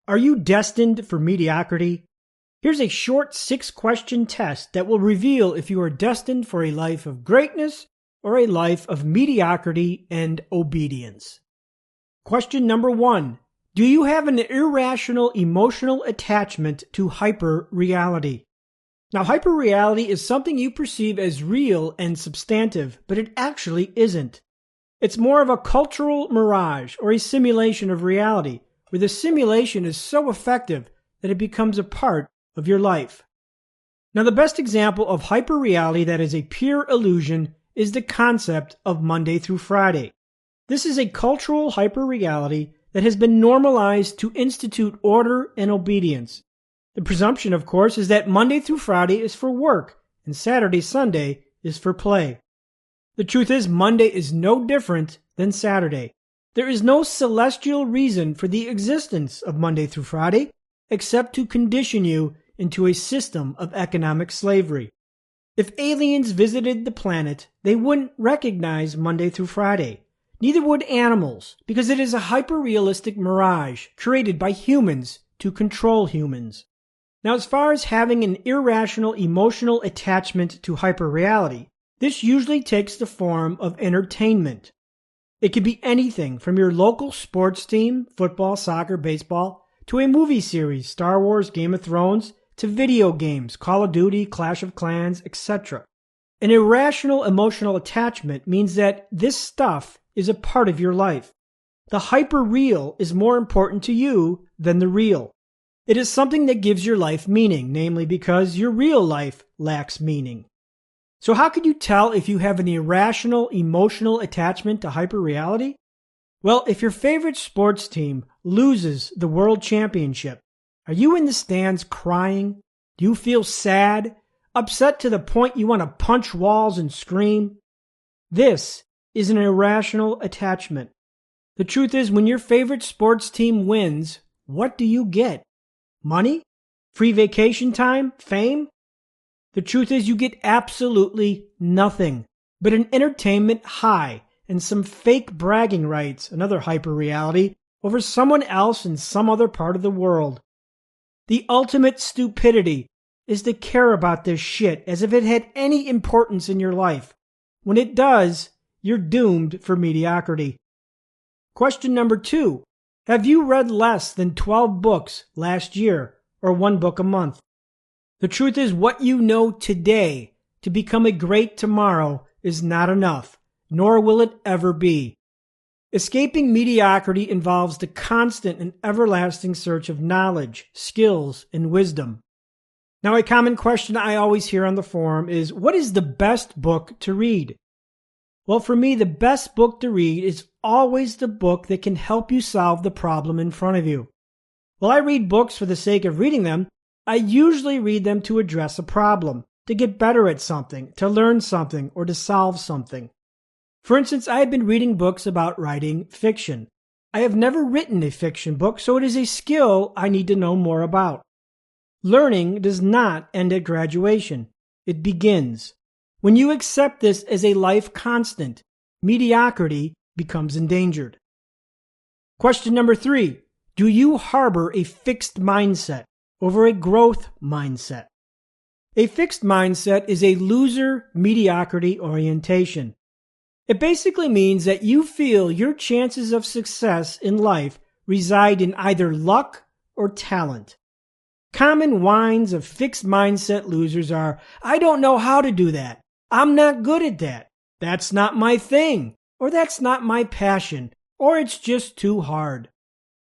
Are you destined for mediocrity? Here's a short 6-question test that will reveal if you are destined for a life of greatness or a life of mediocrity and obedience. Question number 1. Do you have an irrational emotional attachment to hyper-reality? Now, hyper-reality is something you perceive as real and substantive, but it actually isn't. It's more of a cultural mirage or a simulation of reality, where the simulation is so effective that it becomes a part of your life. Now, the best example of hyperreality that is a pure illusion is the concept of Monday through Friday. This is a cultural hyperreality that has been normalized to institute order and obedience. The presumption, of course, is that Monday through Friday is for work and Saturday, Sunday is for play. The truth is, Monday is no different than Saturday. There is no celestial reason for the existence of Monday through Friday except to condition you into a system of economic slavery. If aliens visited the planet, they wouldn't recognize Monday through Friday. Neither would animals, because it is a hyper-realistic mirage created by humans to control humans. Now, as far as having an irrational emotional attachment to hyper-reality, this usually takes the form of entertainment. It could be anything from your local sports team, football, soccer, baseball, to a movie series, Star Wars, Game of Thrones, to video games, Call of Duty, Clash of Clans, etc. An irrational emotional attachment means that this stuff is a part of your life. The hyper-real is more important to you than the real. It is something that gives your life meaning, namely because your real life lacks meaning. So how could you tell if you have an irrational emotional attachment to hyperreality? Well, if your favorite sports team loses the world championship, are you in the stands crying? Do you feel sad, upset to the point you want to punch walls and scream? This is an irrational attachment. The truth is, when your favorite sports team wins, what do you get? Money? Free vacation time? Fame? The truth is, you get absolutely nothing but an entertainment high and some fake bragging rights, another hyper-reality, over someone else in some other part of the world. The ultimate stupidity is to care about this shit as if it had any importance in your life. When it does, you're doomed for mediocrity. Question number 2. Have you read less than 12 books last year or 1 book a month? The truth is, what you know today to become a great tomorrow is not enough, nor will it ever be. Escaping mediocrity involves the constant and everlasting search of knowledge, skills, and wisdom. Now, a common question I always hear on the forum is, what is the best book to read? Well, for me, the best book to read is always the book that can help you solve the problem in front of you. While I read books for the sake of reading them, I usually read them to address a problem, to get better at something, to learn something, or to solve something. For instance, I have been reading books about writing fiction. I have never written a fiction book, so it is a skill I need to know more about. Learning does not end at graduation. It begins. When you accept this as a life constant, mediocrity becomes endangered. Question number 3. Do you harbor a fixed mindset over a growth mindset? A fixed mindset is a loser mediocrity orientation. It basically means that you feel your chances of success in life reside in either luck or talent. Common whines of fixed mindset losers are, I don't know how to do that. I'm not good at that. That's not my thing. Or that's not my passion. Or it's just too hard.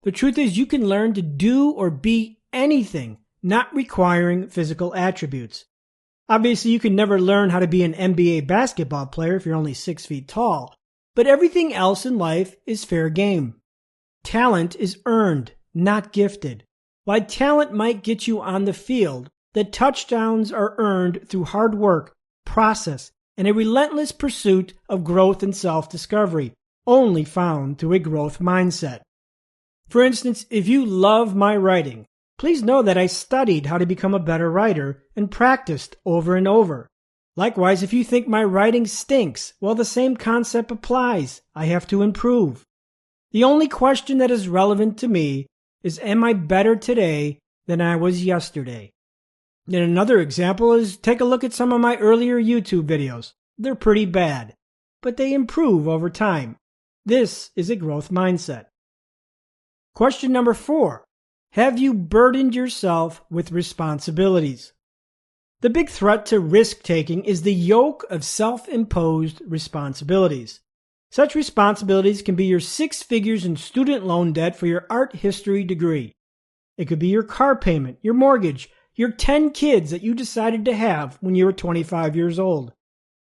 The truth is, you can learn to do or be anything, not requiring physical attributes. Obviously, you can never learn how to be an NBA basketball player if you're only 6 feet tall, but everything else in life is fair game. Talent is earned, not gifted. While talent might get you on the field, the touchdowns are earned through hard work, process, and a relentless pursuit of growth and self-discovery, only found through a growth mindset. For instance, if you love my writing, please know that I studied how to become a better writer and practiced over and over. Likewise, if you think my writing stinks, well, the same concept applies. I have to improve. The only question that is relevant to me is, am I better today than I was yesterday? And another example is, take a look at some of my earlier YouTube videos. They're pretty bad, but they improve over time. This is a growth mindset. Question number 4. Have you burdened yourself with responsibilities? The big threat to risk-taking is the yoke of self-imposed responsibilities. Such responsibilities can be your 6 figures in student loan debt for your art history degree. It could be your car payment, your mortgage, your 10 kids that you decided to have when you were 25 years old.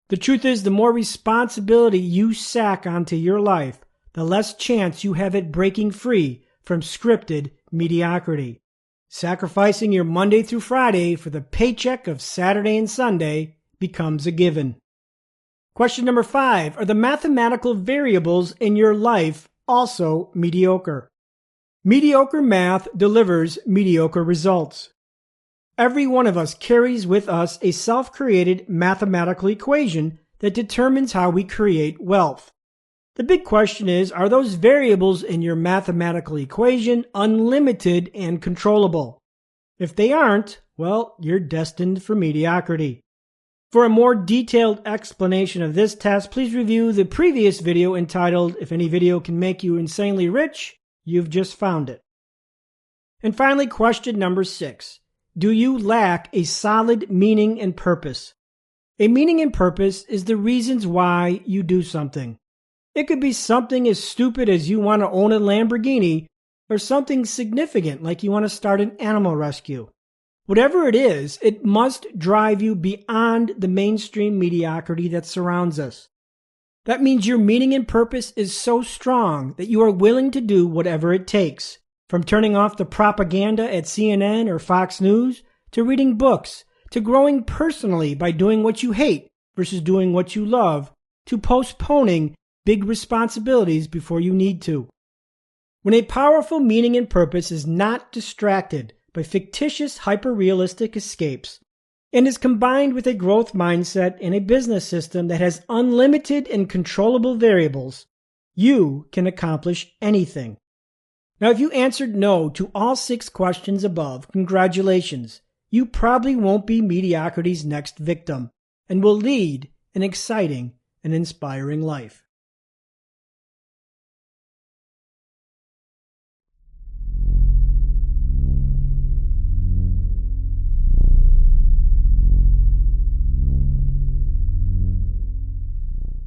The truth is, the more responsibility you sack onto your life, the less chance you have at breaking free from scripted mediocrity. Sacrificing your Monday through Friday for the paycheck of Saturday and Sunday becomes a given. Question number 5. Are the mathematical variables in your life also mediocre? Mediocre math delivers mediocre results. Every one of us carries with us a self-created mathematical equation that determines how we create wealth. The big question is, are those variables in your mathematical equation unlimited and controllable? If they aren't, well, you're destined for mediocrity. For a more detailed explanation of this test, please review the previous video entitled, If Any Video Can Make You Insanely Rich, You've Just Found It. And finally, question number 6. Do you lack a solid meaning and purpose? A meaning and purpose is the reasons why you do something. It could be something as stupid as you want to own a Lamborghini, or something significant like you want to start an animal rescue. Whatever it is, it must drive you beyond the mainstream mediocrity that surrounds us. That means your meaning and purpose is so strong that you are willing to do whatever it takes, from turning off the propaganda at CNN or Fox News, to reading books, to growing personally by doing what you hate versus doing what you love, to postponing big responsibilities before you need to. When a powerful meaning and purpose is not distracted by fictitious hyper-realistic escapes and is combined with a growth mindset and a business system that has unlimited and controllable variables, you can accomplish anything. Now, if you answered no to all 6 questions above, congratulations. You probably won't be mediocrity's next victim and will lead an exciting and inspiring life.